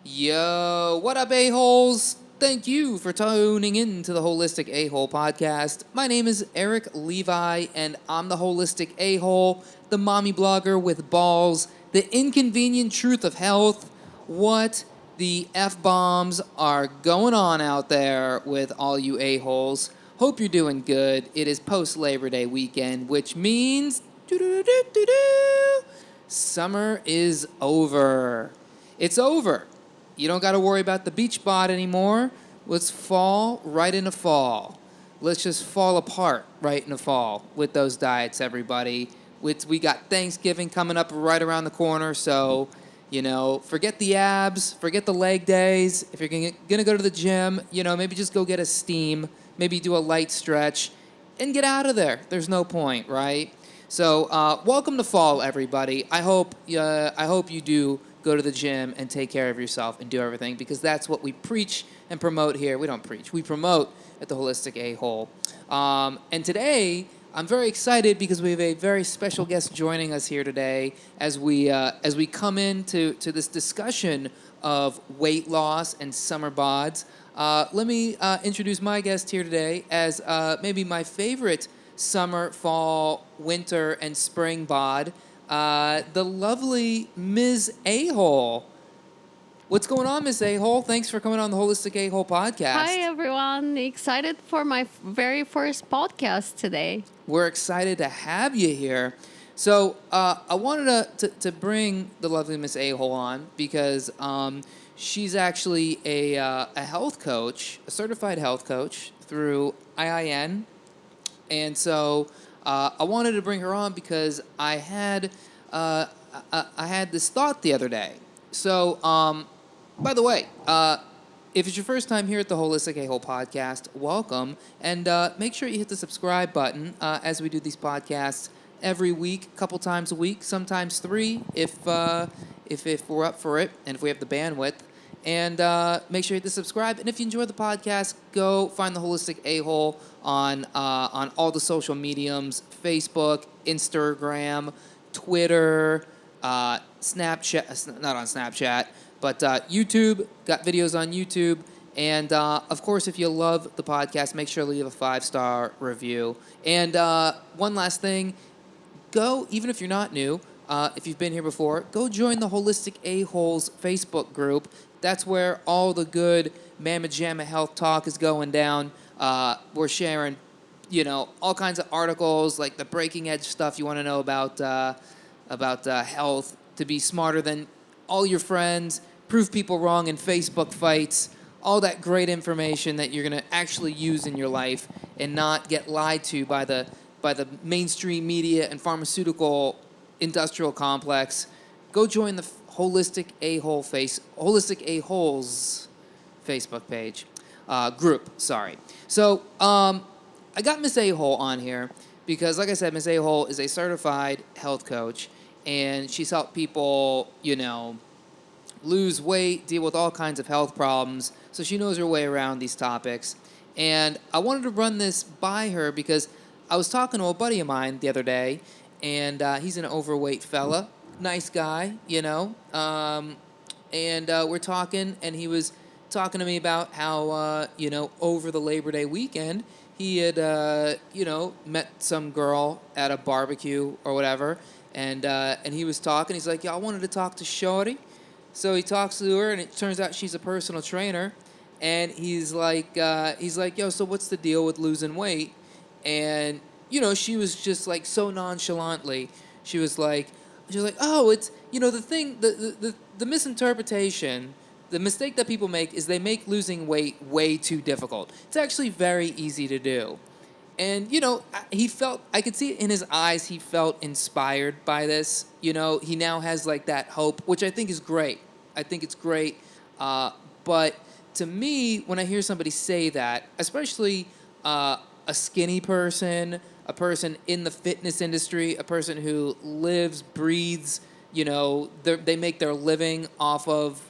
Yo, what up, a-holes? Thank you for tuning in to the Holistic A-Hole podcast. My name is Eric Levi, and I'm the Holistic A-Hole, the mommy blogger with balls, the inconvenient truth of health. What the F-bombs are going on out there with all you a-holes? Hope you're doing good. It is post-Labor Day weekend, which means summer is over. It's over. You don't got to worry about the beach bod anymore. Let's fall right into fall. Let's just fall apart right in the fall with those diets, everybody. We got Thanksgiving coming up right around the corner, so, forget the abs, forget the leg days. If you're going to go to the gym, maybe just go get a steam, maybe do a light stretch, and get out of there. There's no point, right? So, welcome to fall, everybody. I hope you do go to the gym and take care of yourself and do everything, because that's what we preach and promote here. We don't preach. We promote at the Holistic A-Hole. And today, I'm very excited because we have a very special guest joining us here today as we come into this discussion of weight loss and summer bods. Let me introduce my guest here today as maybe my favorite summer, fall, winter, and spring bod, the lovely Ms. A-Hole. What's going on, Ms. A-Hole? Thanks for coming on the Holistic A-Hole podcast. Hi, everyone. Excited for my very first podcast today. We're excited to have you here. So I wanted to bring the lovely Ms. A-Hole on because she's actually a health coach, a certified health coach through IIN. And so I wanted to bring her on because I had this thought the other day. So, by the way, if it's your first time here at the Holistic A-Hole podcast, welcome. And make sure you hit the subscribe button as we do these podcasts every week, a couple times a week, sometimes 3 if we're up for it and if we have the bandwidth. And make sure you hit the subscribe. And if you enjoy the podcast, go find the Holistic A-Hole on all the social mediums: Facebook, Instagram, Twitter, Snapchat. Not on Snapchat, but YouTube. Got videos on YouTube. And of course, if you love the podcast, make sure to leave a 5-star review. And one last thing, go, even if you're not new, if you've been here before, go join the Holistic A-Holes Facebook group. That's where all the good Mamma Jamma health talk is going down. We're sharing, all kinds of articles, like the breaking edge stuff you want to know about health, to be smarter than all your friends, prove people wrong in Facebook fights, all that great information that you're going to actually use in your life and not get lied to by the mainstream media and pharmaceutical industrial complex. Go join the Holistic A-Holes Facebook page, group, sorry. So, I got Miss A-Hole on here because, like I said, Miss A-Hole is a certified health coach, and she's helped people, lose weight, deal with all kinds of health problems, so she knows her way around these topics. And I wanted to run this by her because I was talking to a buddy of mine the other day, and he's an overweight fella. Nice guy, and we're talking, and he was talking to me about how, over the Labor Day weekend, he had, met some girl at a barbecue or whatever, and he was talking. He's like, I wanted to talk to Shorty. So he talks to her, and it turns out she's a personal trainer, and he's like, yo, so what's the deal with losing weight? And, she was just like so nonchalantly, she was like, oh, it's, the thing, the misinterpretation, the mistake that people make is they make losing weight way too difficult. It's actually very easy to do. And, I could see it in his eyes, he felt inspired by this. He now has like that hope, which I think is great. I think it's great. But to me, when I hear somebody say that, especially a skinny person, a person in the fitness industry, a person who lives, breathes, they make their living off of,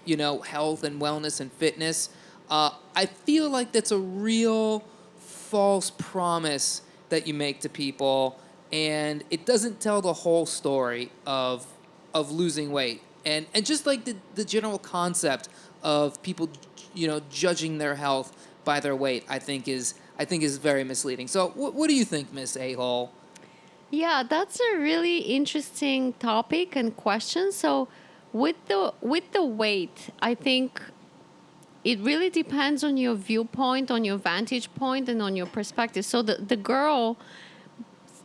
health and wellness and fitness. I feel like that's a real false promise that you make to people, and it doesn't tell the whole story of losing weight. And just like the general concept of people, judging their health by their weight, I think is very misleading. So, what do you think, Miss A Hole? Yeah, that's a really interesting topic and question. So, with the weight, I think it really depends on your viewpoint, on your vantage point, and on your perspective. So the girl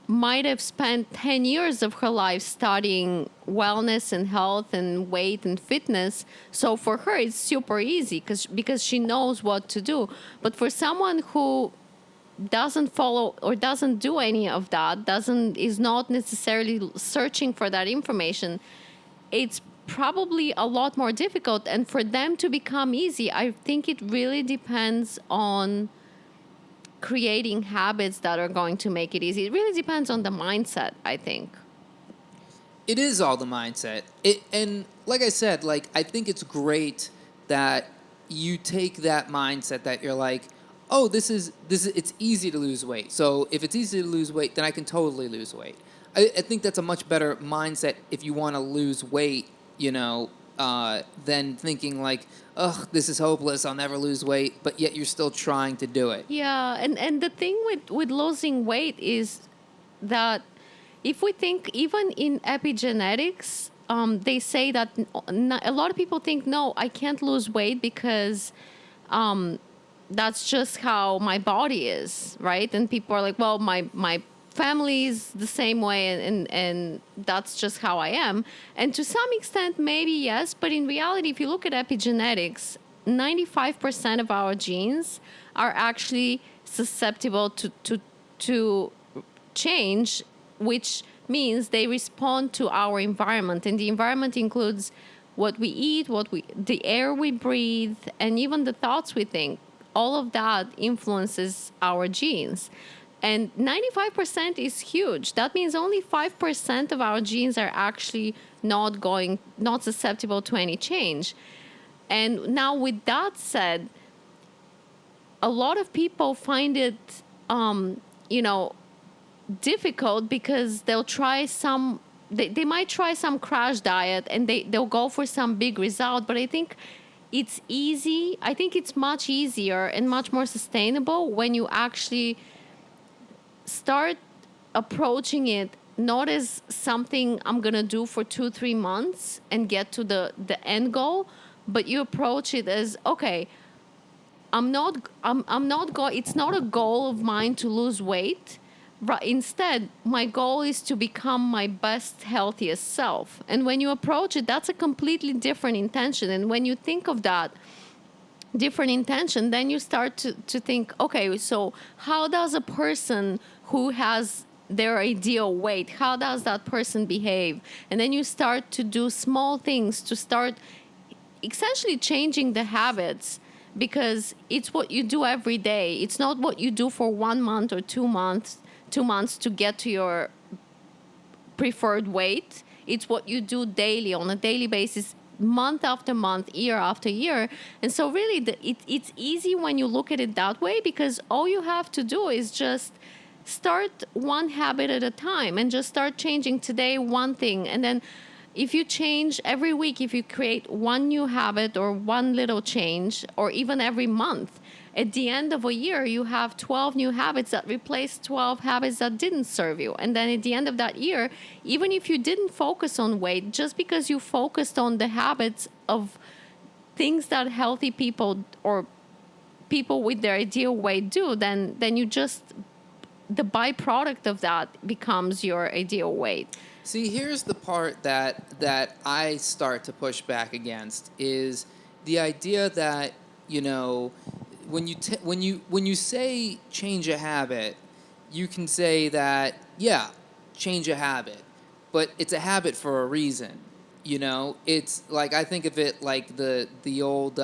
might have spent 10 years of her life studying wellness and health and weight and fitness. So for her, it's super easy because she knows what to do. But for someone who doesn't follow or doesn't do any of that, doesn't is not necessarily searching for that information, it's probably a lot more difficult. And for them to become easy, I think it really depends on creating habits that are going to make it easy. It really depends on the mindset, I think. It is all the mindset. And like I said, like I think it's great that you take that mindset that you're like, oh, this is it's easy to lose weight. So if it's easy to lose weight, then I can totally lose weight. I think that's a much better mindset if you want to lose weight, than thinking like, ugh, this is hopeless. I'll never lose weight, but yet you're still trying to do it. Yeah, and the thing with losing weight is that if we think even in epigenetics, they say that a lot of people think, no, I can't lose weight because that's just how my body is, right? And people are like, well, my family is the same way, and that's just how I am. And to some extent, maybe yes, but in reality, if you look at epigenetics, 95% of our genes are actually susceptible to change, which means they respond to our environment, and the environment includes what we eat, the air we breathe, and even the thoughts we think. All of that influences our genes. And 95% is huge. That means only 5% of our genes are actually not susceptible to any change. And now, with that said, a lot of people find it, you know, difficult because they might try some crash diet and they'll go for some big result. But I think it's much easier and much more sustainable when you actually start approaching it not as something I'm gonna do for 2-3 months and get to the end goal, but you approach it as, okay, it's not a goal of mine to lose weight. Right. Instead, my goal is to become my best, healthiest self. And when you approach it, that's a completely different intention. And when you think of that different intention, then you start to think, okay, so how does a person who has their ideal weight, how does that person behave? And then you start to do small things to start essentially changing the habits, because it's what you do every day. It's not what you do for 1 month or 2 months to get to your preferred weight. It's what you do daily, on a daily basis, month after month, year after year. And so really it's easy when you look at it that way, because all you have to do is just start one habit at a time and just start changing today one thing. And then if you change every week, if you create one new habit or one little change, or even every month, at the end of a year, you have 12 new habits that replace 12 habits that didn't serve you. And then at the end of that year, even if you didn't focus on weight, just because you focused on the habits of things that healthy people or people with their ideal weight do, then you just, the byproduct of that becomes your ideal weight. See, here's the part that I start to push back against is the idea that, when you say change a habit, you can say that, yeah, change a habit, but it's a habit for a reason. It's like, I think of it like the old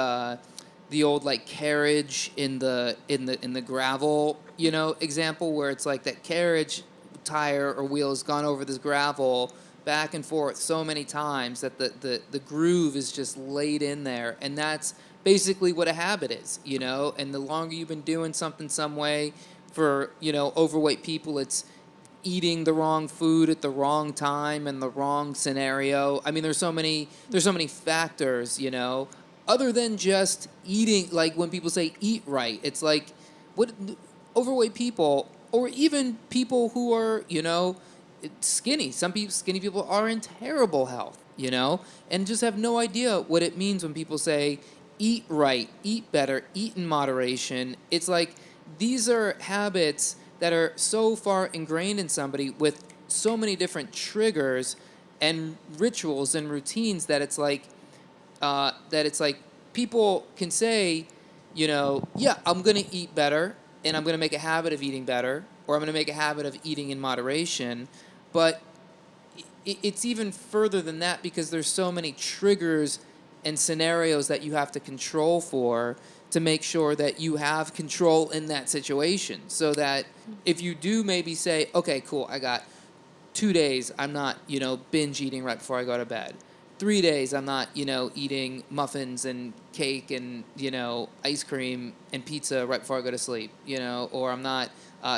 like carriage in the gravel, example, where it's like that carriage tire or wheel has gone over this gravel back and forth so many times that the groove is just laid in there. And that's basically what a habit is, and the longer you've been doing something some way, for overweight people, it's eating the wrong food at the wrong time and the wrong scenario. I mean, there's so many factors, other than just eating, like when people say eat right, it's like what overweight people or even people who are, skinny. Some people, skinny people are in terrible health, and just have no idea what it means when people say eat right, eat better, eat in moderation. It's like these are habits that are so far ingrained in somebody with so many different triggers and rituals and routines that it's like people can say, yeah, I'm going to eat better and I'm going to make a habit of eating better or I'm going to make a habit of eating in moderation. But it's even further than that because there's so many triggers and scenarios that you have to control for to make sure that you have control in that situation. So that if you do maybe say, okay, cool, I got 2 days, I'm not, binge eating right before I go to bed. 3 days, I'm not, eating muffins and cake and, ice cream and pizza right before I go to sleep, or I'm not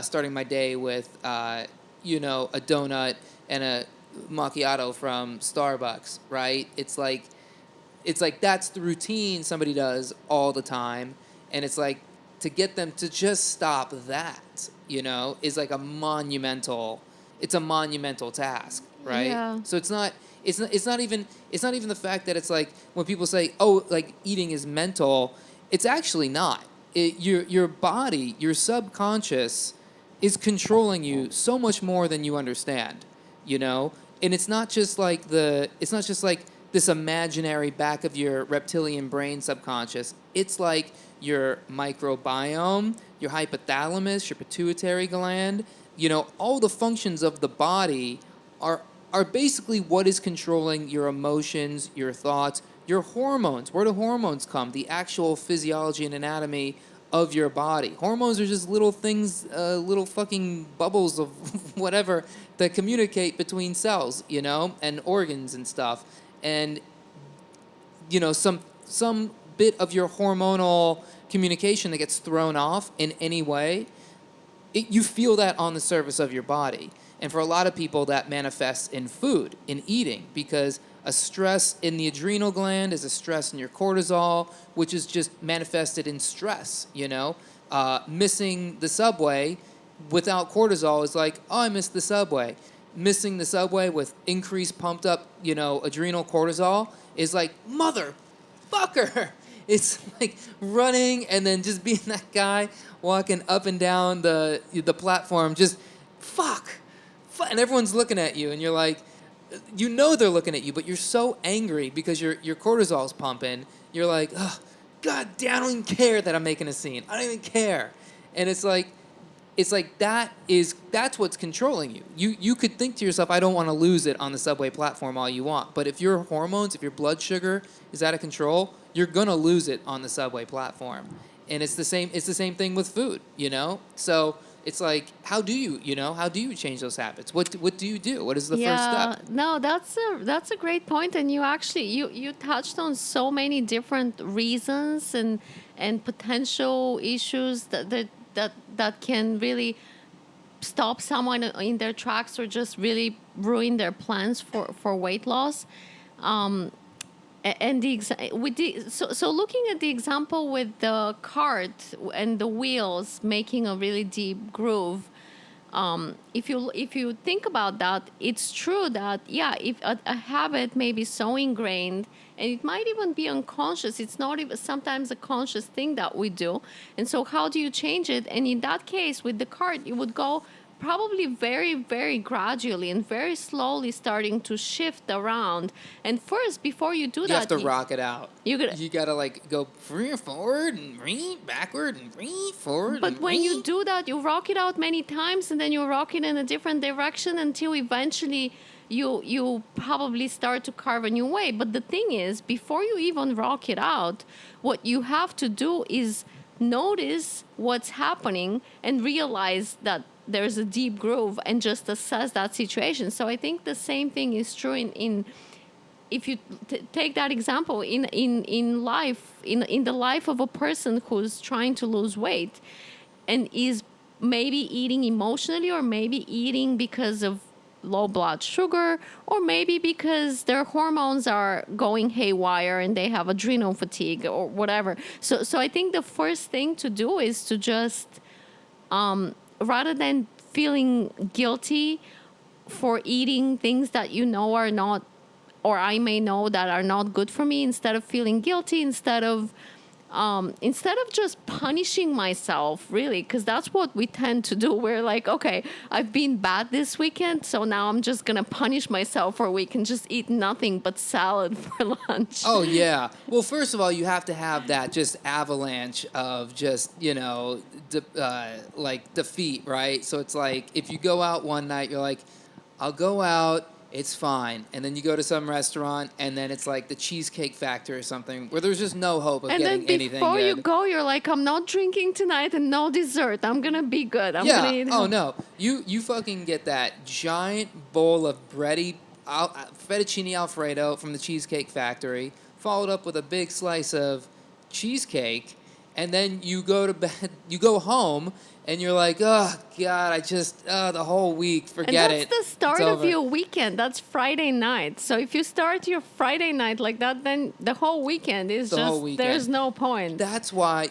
starting my day with, a donut and a macchiato from Starbucks, right? It's like that's the routine somebody does all the time, and it's like to get them to just stop that, is like it's a monumental task, right? Yeah. So it's not even the fact that it's like when people say, oh, like eating is mental, it's actually not. Your body, your subconscious is controlling you so much more than you understand, you know? And it's not just like this imaginary back of your reptilian brain subconscious. It's like your microbiome, your hypothalamus, your pituitary gland, all the functions of the body are are basically what is controlling your emotions, your thoughts, your hormones. Where do hormones come? The actual physiology and anatomy of your body. Hormones are just little things, little fucking bubbles of whatever that communicate between cells, and organs and stuff. And some bit of your hormonal communication that gets thrown off in any way, you feel that on the surface of your body. And for a lot of people, that manifests in food, in eating, because a stress in the adrenal gland is a stress in your cortisol, which is just manifested in stress, Missing the subway without cortisol is like, oh, I missed the subway. Missing the subway with increased pumped up, adrenal cortisol is like, motherfucker. It's like running and then just being that guy walking up and down the platform, just fuck, and everyone's looking at you, and you're like, they're looking at you, but you're so angry because your cortisol's pumping. You're like, oh, god damn, I don't even care that I'm making a scene. I don't even care, and it's like that's what's controlling you. You could think to yourself, I don't want to lose it on the subway platform all you want. But if your hormones, if your blood sugar is out of control, you're gonna lose it on the subway platform. And it's the same thing with food, So it's like, how do you change those habits? What do you do? What is the first Yeah, step? no, that's a great point, and you touched on so many different reasons and potential issues that can really stop someone in their tracks or just really ruin their plans for weight loss. And so looking at the example with the cart and the wheels making a really deep groove, if you think about that, it's true that yeah, if a habit may be so ingrained, and it might even be unconscious, it's not even sometimes a conscious thing that we do. And so how do you change it? And in that case with the cart, you would go probably very, very gradually and very slowly starting to shift around. And first, before you do You have that, to rock it out. you gotta, You gotta like go forward and backward and forward but and when you do that, you rock it out many times, and then you rock it in a different direction until eventually you probably start to carve a new way. But the thing is, before you even rock it out, what you have to do is notice what's happening and realize that there's a deep groove and just assess that situation. So I think the same thing is true in if you take that example in life, in the life of a person who's trying to lose weight and is maybe eating emotionally or maybe eating because of low blood sugar, or maybe because their hormones are going haywire and they have adrenal fatigue or whatever. So I think the first thing to do is to just, rather than feeling guilty for eating things that you know are not, or I may know that are not good for me, instead of feeling guilty, instead of just punishing myself, really, because that's what we tend to do. We're like, okay, I've been bad this weekend, so now I'm just going to punish myself for a week and just eat nothing but salad for lunch. Oh, yeah. Well, first of all, you have to have that just avalanche of just, like defeat, right? So it's like if you go out one night, you're like, I'll go out, it's fine. And then you go to some restaurant, and then it's like the Cheesecake Factory or something, where there's just no hope of And getting then anything before good. you go, you're like, I'm not drinking tonight and no dessert. I'm going to be good. I'm Yeah. going to eat. Oh, no. You fucking get that giant bowl of fettuccine Alfredo from the Cheesecake Factory, followed up with a big slice of cheesecake, and then you go to bed, you go home, and you're like, oh, God, the whole week, forget it. And that's the start It's of over. your weekend. That's Friday night. So if you start your Friday night like that, then the whole weekend is The just, whole weekend. there's no point. That's why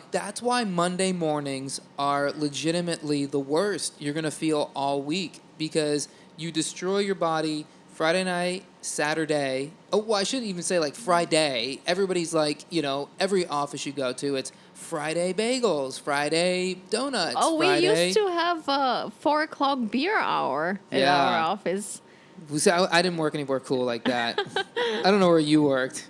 Monday mornings are legitimately the worst you're going to feel all week, because you destroy your body Friday night, Saturday. Oh, well, I shouldn't even say like Friday. Everybody's like, every office you go to, it's Friday bagels, Friday donuts. Oh, we Friday. used to have a 4 o'clock beer hour at Yeah. our office. See, I didn't work anywhere cool like that. I don't know where you worked.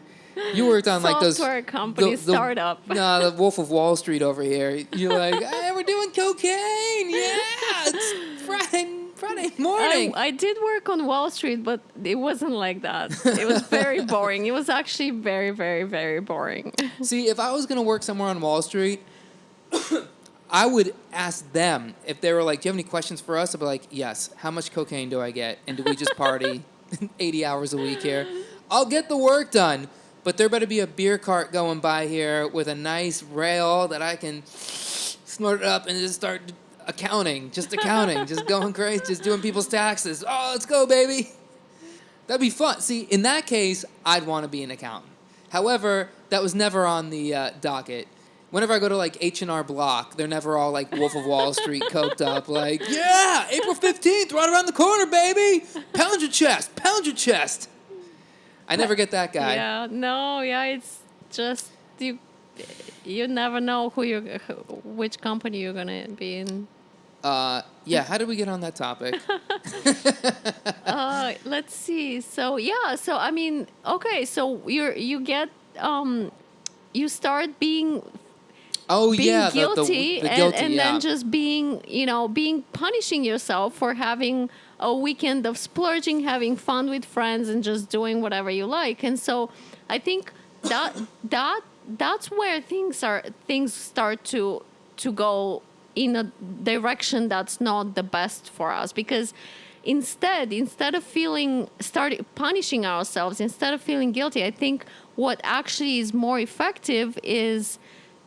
You worked on like those Software company startup. No, the Wolf of Wall Street over here. You're like, hey, we're doing cocaine. Yeah, it's Friday morning. I did work on Wall Street, but it wasn't like that. It was very boring. It was actually very, very, very boring. See, if I was gonna work somewhere on Wall Street, I would ask them if they were like, "Do you have any questions for us?" I'd be like, "Yes. How much cocaine do I get? And do we just party 80 hours a week here? I'll get the work done, but there better be a beer cart going by here with a nice rail that I can snort it up and just start accounting, just going crazy, just doing people's taxes. Oh, let's go, baby." That'd be fun. See, in that case, I'd want to be an accountant. However, that was never on the docket. Whenever I go to like H&R Block, they're never all like Wolf of Wall Street coked up, like, yeah, April 15th, right around the corner, baby. Pound your chest, pound your chest. I never get that guy. It's just you never know which company you're gonna be in. Yeah, how did we get on that topic? Let's see. So I mean, okay, so you start being Oh, yeah, guilty, the guilty, and yeah. then just being punishing yourself for having a weekend of splurging, having fun with friends, and just doing whatever you like. And so I think that's where things start to go in a direction that's not the best for us, because instead of punishing ourselves, instead of feeling guilty, I think what actually is more effective is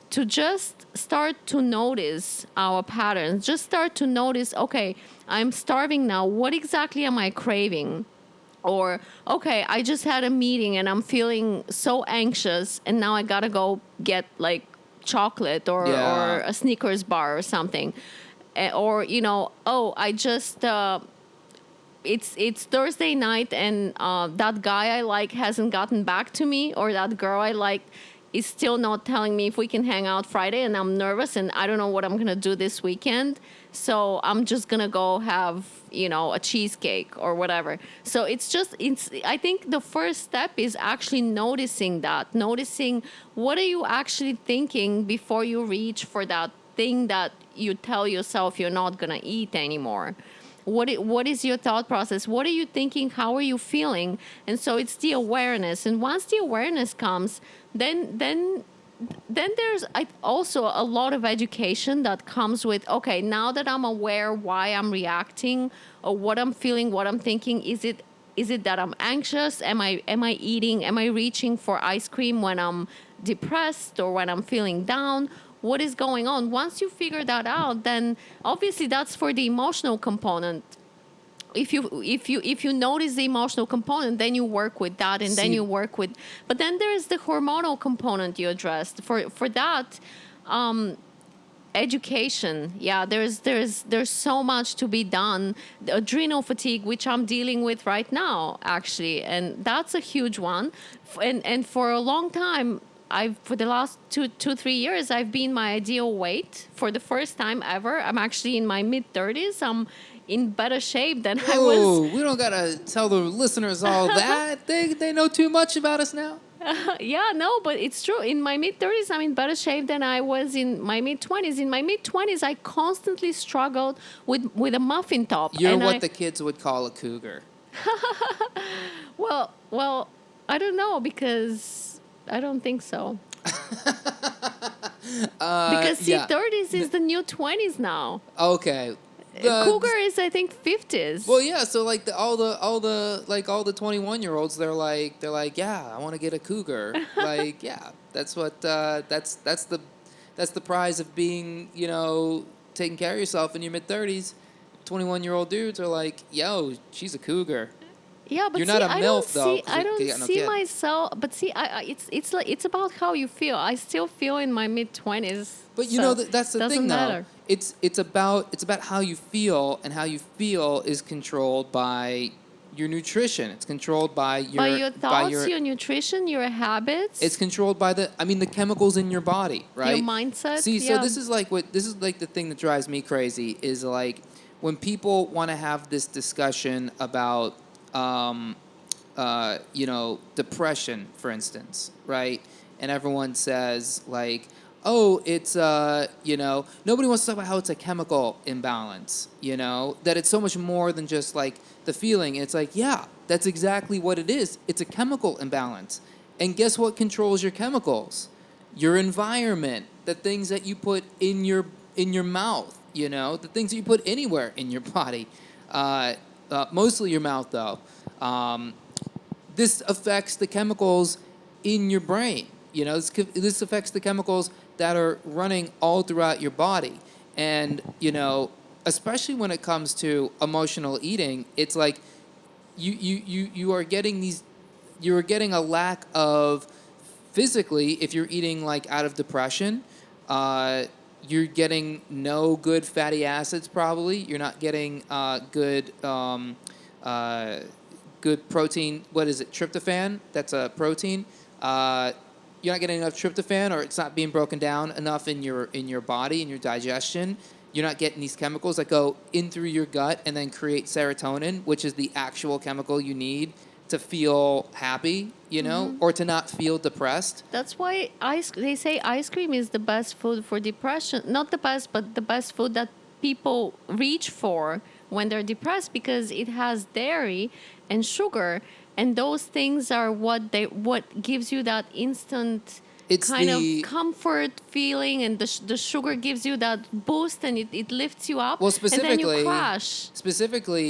to just start to notice our patterns. Just start to notice, okay, I'm starving now. What exactly am I craving? Or, okay, I just had a meeting and I'm feeling so anxious, and now I gotta go get like chocolate or a Snickers bar or something. Or, I just... It's Thursday night, and that guy I like hasn't gotten back to me, or that girl I like is still not telling me if we can hang out Friday, and I'm nervous and I don't know what I'm going to do this weekend. So I'm just going to go have, a cheesecake or whatever. So I think the first step is actually noticing what are you actually thinking before you reach for that thing that you tell yourself you're not going to eat anymore. What is your thought process? What are you thinking? How are you feeling? And so it's the awareness. And once the awareness comes, then there's also a lot of education that comes with, okay, now that I'm aware why I'm reacting or what I'm feeling, what I'm thinking, is it that I'm anxious? Am I reaching for ice cream when I'm depressed or when I'm feeling down? What is going on? Once you figure that out, then obviously that's for the emotional component if you notice the emotional component, then you work with that, and then See- you work with. But then there is the hormonal component you addressed. For that, education. Yeah, there's so much to be done. The adrenal fatigue, which I'm dealing with right now, actually, and that's a huge one. And for a long time, for the last 3 years, I've been my ideal weight for the first time ever. I'm actually in my mid-30s. I'm in better shape than I was. Whoa, we don't gotta tell the listeners all that. They know too much about us now. Yeah, no, but it's true. In my mid-30s, I'm in better shape than I was in my mid-20s. In my mid-20s, I constantly struggled with a muffin top. You're and what the kids would call a cougar. Well, I don't know, because I don't think so. Because see, Yeah. 30s is the new 20s now. Okay. Cougar is, I think, 50s. Well, yeah. So like all the 21-year-olds, they're like, yeah, I want to get a cougar. Like, yeah, that's what that's the prize of being, taking care of yourself in your mid-30s. 21-year-old dudes are like, yo, she's a cougar. Yeah, but You're see, not a I don't MILF, though, see, 'cause I you don't got no see kid. myself. But see, it's like it's about how you feel. I still feel in my mid-20s. But so that's the doesn't thing, though. matter. It's about how you feel, and how you feel is controlled by your nutrition. It's controlled by By your thoughts, your nutrition, your habits, It's controlled by the chemicals in your body, right? your mindset. See, so Yeah. this is like the thing that drives me crazy is like when people want to have this discussion about depression, for instance, right? And everyone says like, oh, it's nobody wants to talk about how it's a chemical imbalance, that it's so much more than just like the feeling. It's like, yeah, that's exactly what it is. It's a chemical imbalance. And guess what controls your chemicals? Your environment, the things that you put in your mouth, the things that you put anywhere in your body. Mostly your mouth, though. This affects the chemicals in your brain. This affects the chemicals that are running all throughout your body. And, especially when it comes to emotional eating, it's like you are getting you're getting a lack of physically, if you're eating like out of depression, you're getting no good fatty acids probably. You're not getting good protein. What is it? Tryptophan. That's a protein. You're not getting enough tryptophan, or it's not being broken down enough in your body, in your digestion. You're not getting these chemicals that go in through your gut and then create serotonin, which is the actual chemical you need to feel happy, or to not feel depressed. That's why they say ice cream is the best food for depression. Not the best, but the best food that people reach for when they're depressed, because it has dairy and sugar, and those things are what gives you that instant It's kind the- of comfort feeling, and the sugar gives you that boost, and it lifts you up. Well, and then you specifically,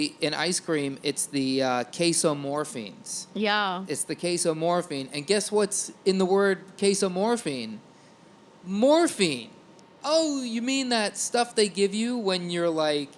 crash. in ice cream, it's the casomorphines. Yeah. It's the casomorphine. And guess what's in the word casomorphine? Morphine. Oh, you mean that stuff they give you when you're like,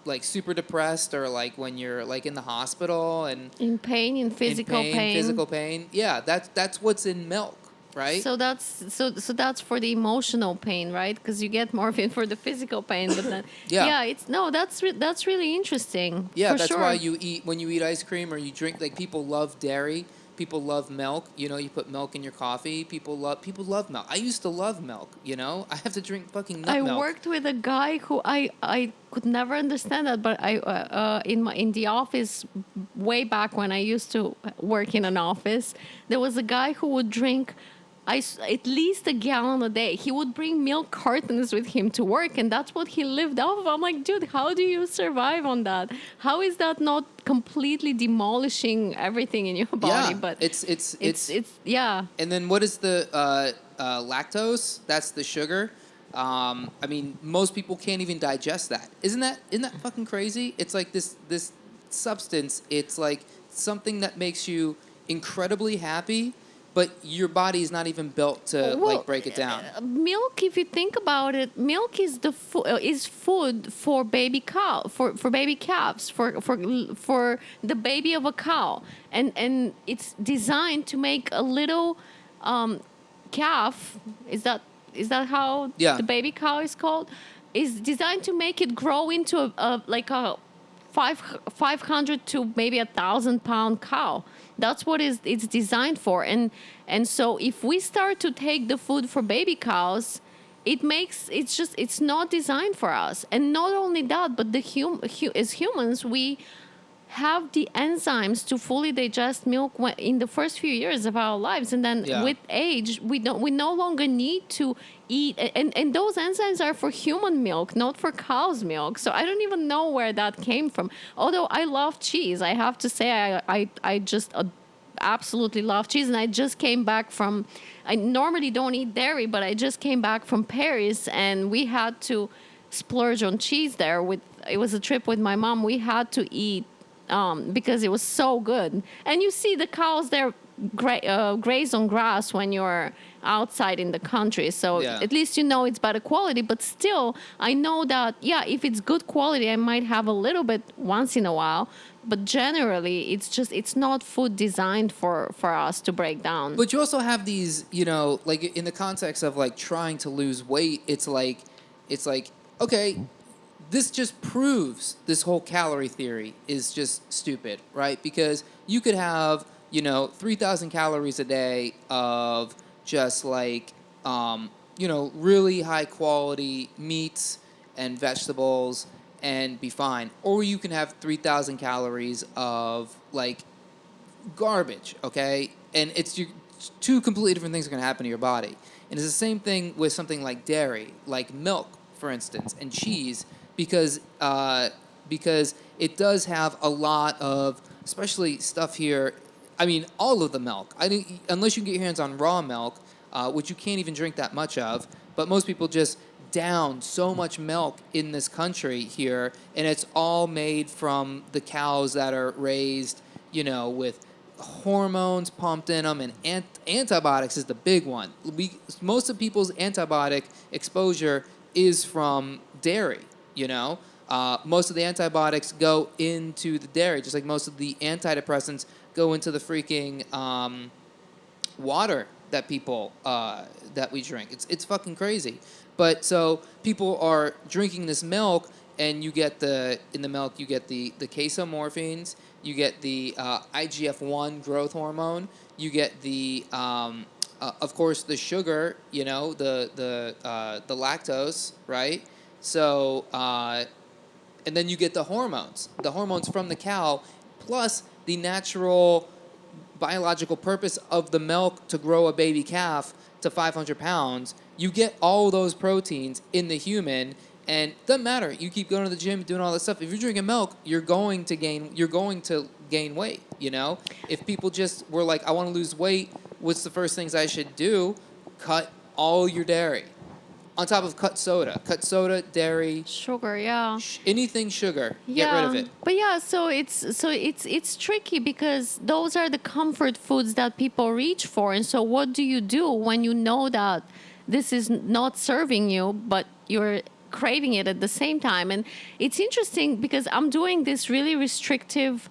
like super depressed, or like when you're like in the hospital and In pain, in physical pain. physical pain. Yeah, that's what's in milk, right? So that's for the emotional pain, right? Because you get morphine for the physical pain, but then Yeah. that's really interesting. Yeah, for that's sure. why when you eat ice cream or you drink, like people love dairy, people love milk. You put milk in your coffee. People love milk. I used to love milk. I have to drink fucking nut I milk. worked with a guy who I could never understand that, but in the office way back when I used to work in an office, there was a guy who would drink at least a gallon a day. He would bring milk cartons with him to work, and that's what he lived off of. I'm like, dude, how do you survive on that? How is that not completely demolishing everything in your body? Yeah, But it's yeah. And then what is the lactose? That's the sugar. I mean, most people can't even digest that. Isn't that fucking crazy? It's like this substance. It's like something that makes you incredibly happy, but your body is not even built to like break it down. Milk, if you think about it, milk is is food for baby cow, for baby calves, for the baby of a cow, and it's designed to make a little calf. Is that how Yeah. the baby cow is called? Is designed to make it grow into a like a 500 to maybe 1,000 pound cow. That's what it's designed for. And so if we start to take the food for baby cows, it's not designed for us. And not only that, but as humans, we have the enzymes to fully digest milk in the first few years of our lives, and then Yeah. with age we no longer need to eat, and those enzymes are for human milk, not for cow's milk. So I don't even know where that came from, although I love cheese. I have to say I just absolutely love cheese, and I just came back from, I normally don't eat dairy, but I just came back from Paris, and we had to splurge on cheese there. It was a trip with my mom. We had to eat because it was so good. And you see the cows there graze on grass when you're outside in the country. So Yeah. at least you know it's better quality. But still, I know that, yeah, if it's good quality, I might have a little bit once in a while. But generally, it's not food designed for us to break down. But you also have these, like in the context of like trying to lose weight, it's like, okay, this just proves this whole calorie theory is just stupid, right? Because you could have, 3,000 calories a day of just like, really high quality meats and vegetables and be fine. Or you can have 3,000 calories of like garbage, okay? And it's two completely different things are going to happen to your body. And it's the same thing with something like dairy, like milk, for instance, and cheese, because it does have a lot of, especially stuff here. I mean, all of the milk. Unless you can get your hands on raw milk, which you can't even drink that much of. But most people just down so much milk in this country here, and it's all made from the cows that are raised, with hormones pumped in them, and antibiotics is the big one. Most of people's antibiotic exposure is from dairy. Most of the antibiotics go into the dairy, just like most of the antidepressants go into the freaking water that people that we drink. It's fucking crazy. But so people are drinking this milk, and in the milk you get the casomorphines, you get the IGF-1 growth hormone, you get the of course the sugar, the lactose, right? So and then you get the hormones from the cow, plus the natural biological purpose of the milk to grow a baby calf to 500 pounds. You get all those proteins in the human, and it doesn't matter. You keep going to the gym, doing all that stuff. If you're drinking milk, you're going to gain weight. If people just were like, I want to lose weight, what's the first things I should do? Cut all your dairy. On top of cut soda, dairy, Sugar, yeah. anything sugar, get rid of it. But yeah, so it's tricky because those are the comfort foods that people reach for. And so what do you do when you know that this is not serving you, but you're craving it at the same time? And it's interesting because I'm doing this really restrictive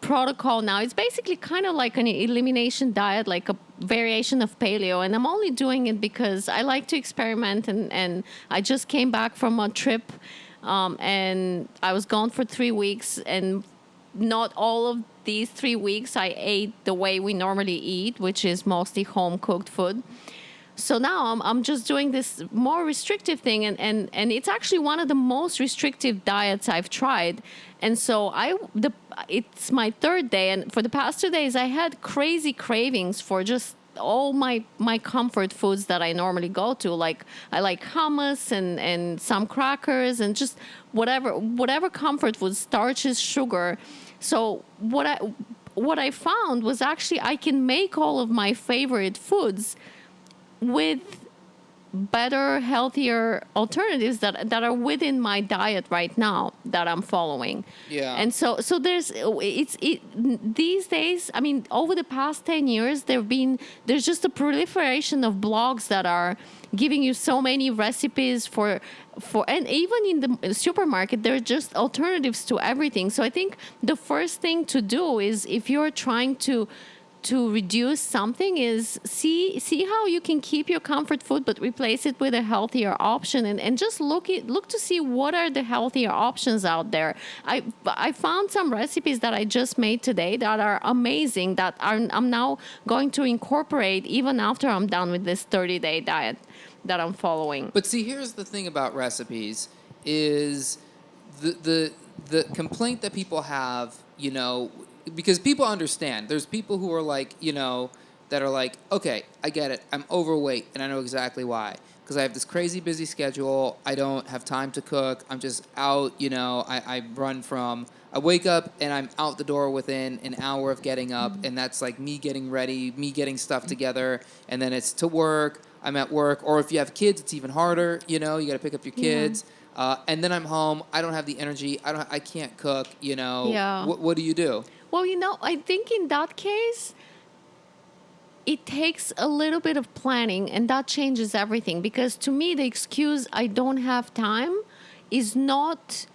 protocol now. It's basically kind of like an elimination diet, like a variation of paleo, and I'm only doing it because I like to experiment, and I just came back from a trip, and I was gone for 3 weeks, and not all of these 3 weeks I ate the way we normally eat, which is mostly home cooked food. So now I'm just doing this more restrictive thing, and it's actually one of the most restrictive diets I've tried. And so it's my third day, and for the past 2 days I had crazy cravings for just all my comfort foods that I normally go to. Like I like hummus and some crackers and just whatever comfort food, starches, sugar. So what I found was actually I can make all of my favorite foods with better, healthier alternatives that are within my diet right now that I'm following. Yeah. And so these days, I mean, over the past 10 years, there's just a proliferation of blogs that are giving you so many recipes and even in the supermarket, there are just alternatives to everything. So I think the first thing to do is, if you're trying to reduce something, is see how you can keep your comfort food but replace it with a healthier option, and just look to see what are the healthier options out there. I found some recipes that I just made today that are amazing, that I'm now going to incorporate even after I'm done with this 30-day diet that I'm following. But see, here's the thing about recipes is the complaint that people have, because people understand. There's people who are like, that are like, okay, I get it. I'm overweight, and I know exactly why. Because I have this crazy busy schedule. I don't have time to cook. I'm just out, I wake up and I'm out the door within an hour of getting up, and that's like me getting ready, me getting stuff together, and then it's to work. I'm at work, or if you have kids, it's even harder. You got to pick up your kids, and then I'm home. I don't have the energy. I can't cook. Yeah. What do you do? Well, I think in that case, it takes a little bit of planning, and that changes everything. Because to me, the excuse "I don't have time" is not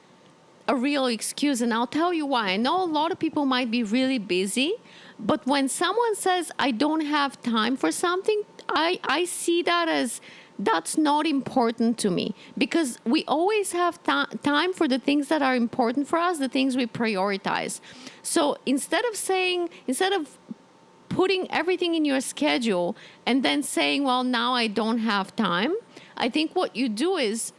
a real excuse, and I'll tell you why. I know a lot of people might be really busy, but when someone says "I don't have time for something," I see that as that's not important to me, because we always have time for the things that are important for us, the things we prioritize. So instead of putting everything in your schedule and then saying, well, now I don't have time, I think what you do is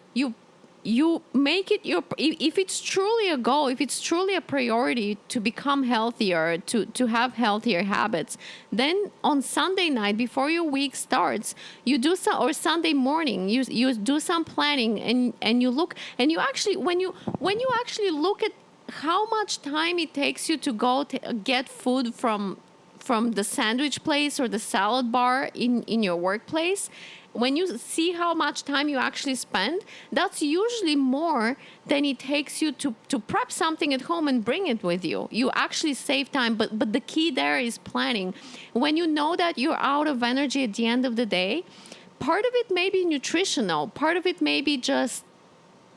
you make it if it's truly a goal, if it's truly a priority to become healthier, to have healthier habits, then on Sunday night before your week starts, you do some, or Sunday morning, you do some planning, and you look, and you actually, when you actually look at how much time it takes you to go get food from the sandwich place or the salad bar in your workplace, when you see how much time you actually spend, that's usually more than it takes you to prep something at home and bring it with you. You actually save time, but the key there is planning. When you know that you're out of energy at the end of the day, part of it may be nutritional, part of it may be just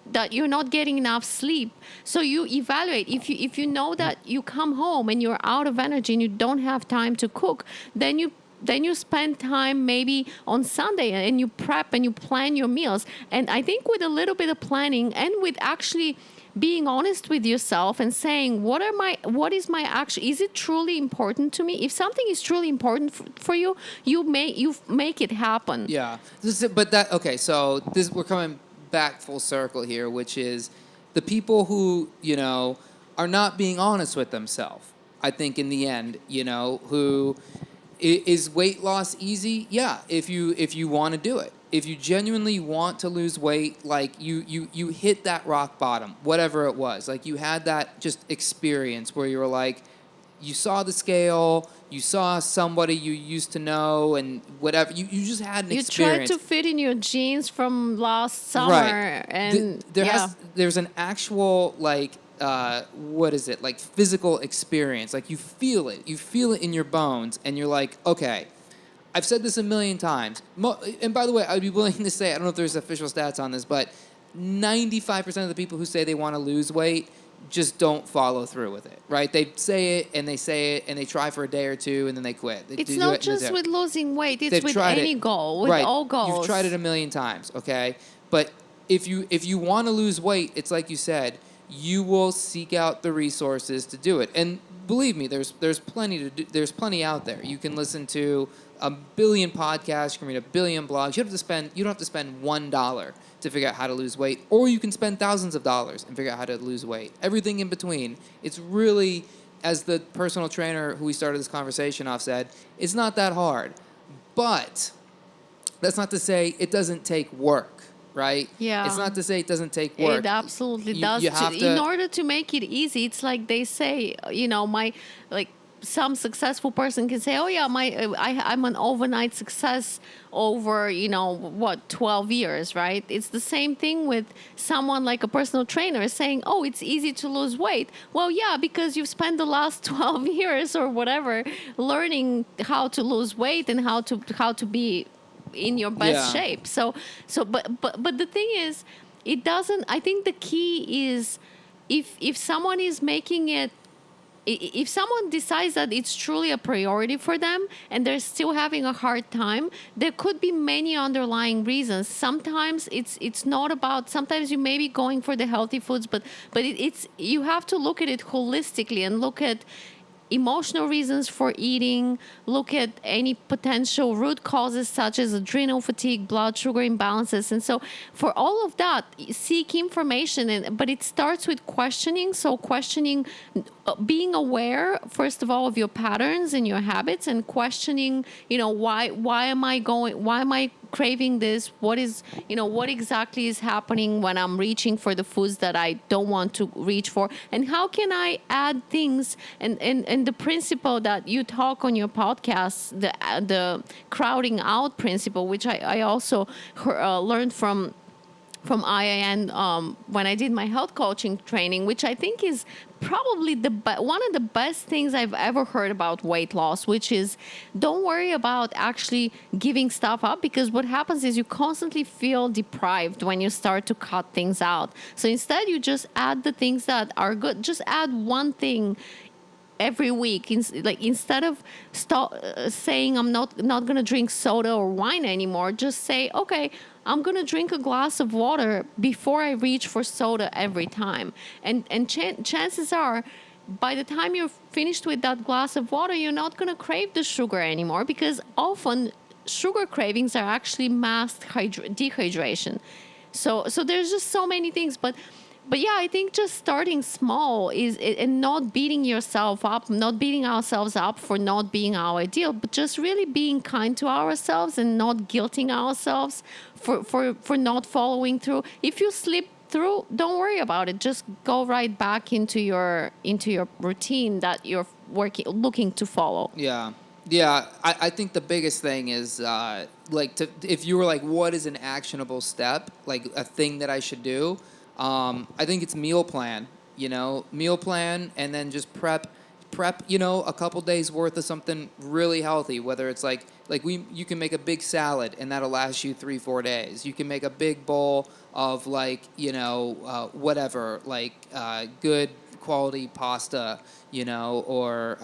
that you're not getting enough sleep. So you evaluate. If you know that you come home and you're out of energy and you don't have time to cook, then you spend time maybe on Sunday and you prep and you plan your meals. And I think with a little bit of planning and with actually being honest with yourself and saying, what is my action? Is it truly important to me? If something is truly important for you, you make it happen. Yeah. So we're coming back full circle here, which is the people who, are not being honest with themselves. I think in the end, who is weight loss easy? Yeah, if you want to do it. If you genuinely want to lose weight, like you hit that rock bottom, whatever it was. Like you had that just experience where you were like, you saw the scale, you saw somebody you used to know, and whatever. You just had an experience. You tried to fit in your jeans from last summer, right. and There's an actual what is it, like physical experience. Like you feel it in your bones, and you're like, okay, I've said this a million times. And by the way, I'd be willing to say, I don't know if there's official stats on this, but 95% of the people who say they want to lose weight just don't follow through with it, right? They say it and they try for a day or two and then they quit. It's not just with losing weight, it's with any goal, with all goals. You've tried it a million times, okay? But if you want to lose weight, it's like you said, you will seek out the resources to do it. And believe me, there's plenty out there. You can listen to a billion podcasts, you can read a billion blogs. You don't have to spend $1 to figure out how to lose weight, or you can spend thousands of dollars and figure out how to lose weight. Everything in between. It's really, as the personal trainer who we started this conversation off said, it's not that hard. But that's not to say it doesn't take work, right? Yeah. It's not to say it doesn't take work. It absolutely does. In order to make it easy, it's like they say, some successful person can say, oh yeah, I'm an overnight success over 12 years, right? It's the same thing with someone like a personal trainer saying, oh, it's easy to lose weight. Well, yeah, because you've spent the last 12 years or whatever learning how to lose weight and how to be in your best Yeah. shape. But the thing is, it doesn't. I think the key is, if someone is making it, if someone decides that it's truly a priority for them and they're still having a hard time, there could be many underlying reasons. Sometimes it's not about, sometimes you may be going for the healthy foods, but it's, you have to look at it holistically and look at emotional reasons for eating, look at any potential root causes such as adrenal fatigue, blood sugar imbalances. And so for all of that, seek information. But it starts with questioning. So questioning, being aware, first of all, of your patterns and your habits, and questioning, why am I craving this? What exactly is happening when I'm reaching for the foods that I don't want to reach for? And how can I add things? And the principle that you talk on your podcast, the crowding out principle, which I also learned from IIN when I did my health coaching training, which I think is probably one of the best things I've ever heard about weight loss, which is, don't worry about actually giving stuff up, because what happens is you constantly feel deprived when you start to cut things out. So instead, you just add the things that are good. Just add one thing every week. Instead of saying I'm not going to drink soda or wine anymore, just say, okay, I'm going to drink a glass of water before I reach for soda every time. And chances are, by the time you're finished with that glass of water, you're not going to crave the sugar anymore, because often sugar cravings are actually masked dehydration. So there's just so many things. But yeah, I think just starting small is, and not beating yourself up, not beating ourselves up for not being our ideal, but just really being kind to ourselves and not guilting ourselves for not following through. If you slip through, don't worry about it. Just go right back into your routine that you're looking to follow. Yeah. Yeah, I think the biggest thing is if you were like, what is an actionable step, like a thing that I should do? I think it's meal plan. Meal plan, and then just prep. A couple days worth of something really healthy. Whether it's you can make a big salad and that'll last you 3-4 days. You can make a big bowl of whatever, good quality pasta, or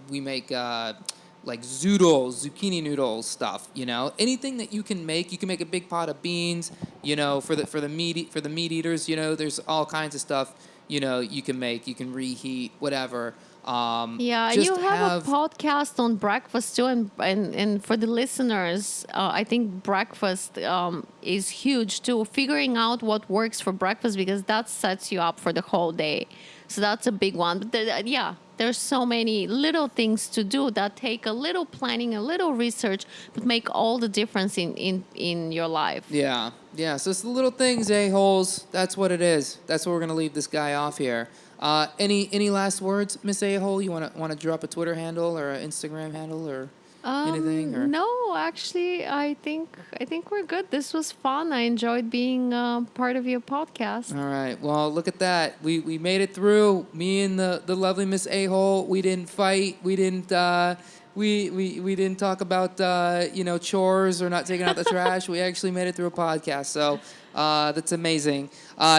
we make zoodles, zucchini noodles stuff, anything that you can make. You can make a big pot of beans, for the meat eaters, there's all kinds of stuff, you can make. You can reheat, whatever. Yeah, and you have a podcast on breakfast too, and for the listeners, I think breakfast is huge too. Figuring out what works for breakfast, because that sets you up for the whole day. So that's a big one. But there's so many little things to do that take a little planning, a little research, but make all the difference in your life. Yeah, yeah. So it's the little things, a-holes. That's what it is. That's what we're gonna leave this guy off here. Any last words, Miss A-hole? You wanna drop a Twitter handle or an Instagram handle or anything? Or? No, actually, I think we're good. This was fun. I enjoyed being part of your podcast. All right. Well, look at that. We made it through. Me and the lovely Miss A-hole. We didn't fight. We didn't. We didn't talk about chores or not taking out the trash. We actually made it through a podcast. So that's amazing.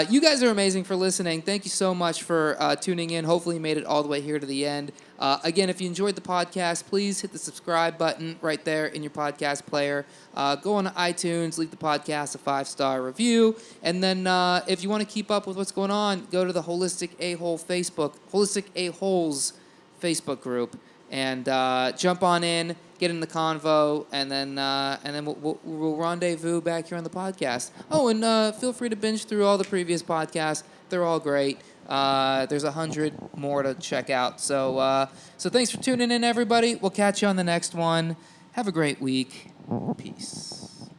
You guys are amazing for listening. Thank you so much for tuning in. Hopefully you made it all the way here to the end. Again, if you enjoyed the podcast, please hit the subscribe button right there in your podcast player. Go on to iTunes, leave the podcast a 5-star review. And then if you want to keep up with what's going on, go to the Holistic A-Holes Facebook group. And jump on in, get in the convo, and then we'll rendezvous back here on the podcast. Oh, and feel free to binge through all the previous podcasts. They're all great. There's 100 more to check out. So thanks for tuning in, everybody. We'll catch you on the next one. Have a great week. Peace.